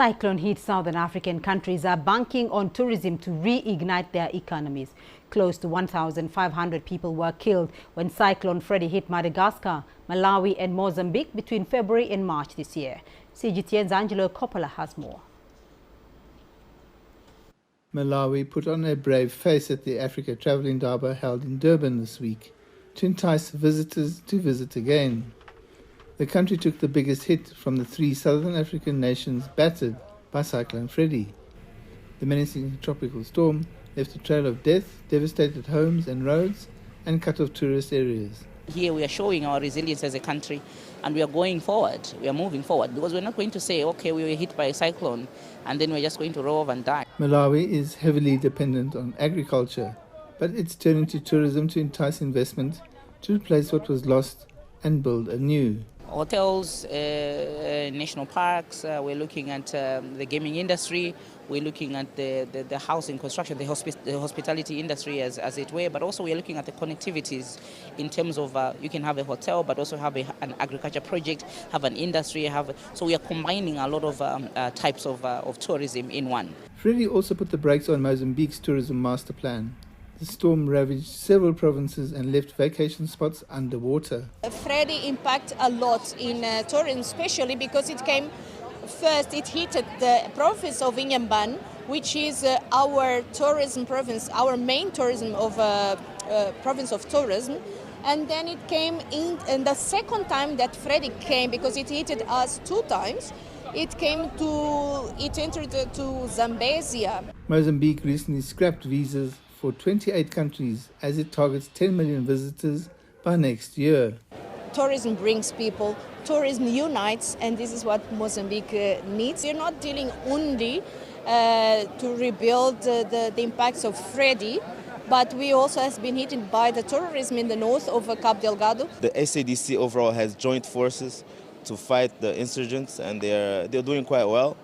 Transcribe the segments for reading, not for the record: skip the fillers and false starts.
Cyclone-hit Southern African countries are banking on tourism to reignite their economies. Close to 1,500 people were killed when Cyclone Freddy hit Madagascar, Malawi and Mozambique between February and March this year. CGTN's Angelo Coppola has more. Malawi put on a brave face at the Africa Travelling Derby held in Durban this week to entice visitors to visit again. The country took the biggest hit from the three Southern African nations battered by Cyclone Freddy. The menacing tropical storm left a trail of death, devastated homes and roads, and cut off tourist areas. Here we are showing our resilience as a country, and we are going forward, we are moving forward, because we're not going to say, okay, we were hit by a cyclone, and then we're just going to roll over and die. Malawi is heavily dependent on agriculture, but it's turning to tourism to entice investment, to replace what was lost and build anew. Hotels, national parks, we're looking at the gaming industry, we're looking at the housing construction, the hospitality industry as it were, but also we're looking at the connectivities in terms of you can have a hotel but also have an agriculture project, have an industry, so we are combining a lot of types of tourism in one. Freddy also put the brakes on Mozambique's tourism master plan. The storm ravaged several provinces and left vacation spots underwater. Freddy impacted a lot in tourism, especially because it came first, it hit the province of Inhambane, which is our tourism province, our main tourism of province of tourism. And then it came in, and the second time that Freddy came, because it hit us two times, it entered to Zambezia. Mozambique recently scrapped visas for 28 countries as it targets 10 million visitors by next year. Tourism brings people, tourism unites, and this is what Mozambique needs. You're not dealing only to rebuild the impacts of Freddy, but we also have been hit by the terrorism in the north of Cabo Delgado. The SADC overall has joined forces to fight the insurgents, and they're doing quite well.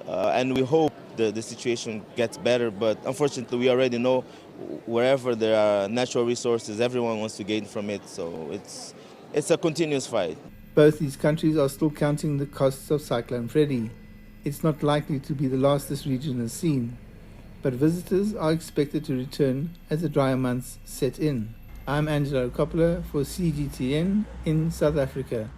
And we hope the situation gets better, but unfortunately we already know wherever there are natural resources, everyone wants to gain from it, so it's a continuous fight. Both these countries are still counting the costs of Cyclone Freddy. It's not likely to be the last this region has seen, but visitors are expected to return as the drier months set in. I'm Angelo Coppola for CGTN in South Africa.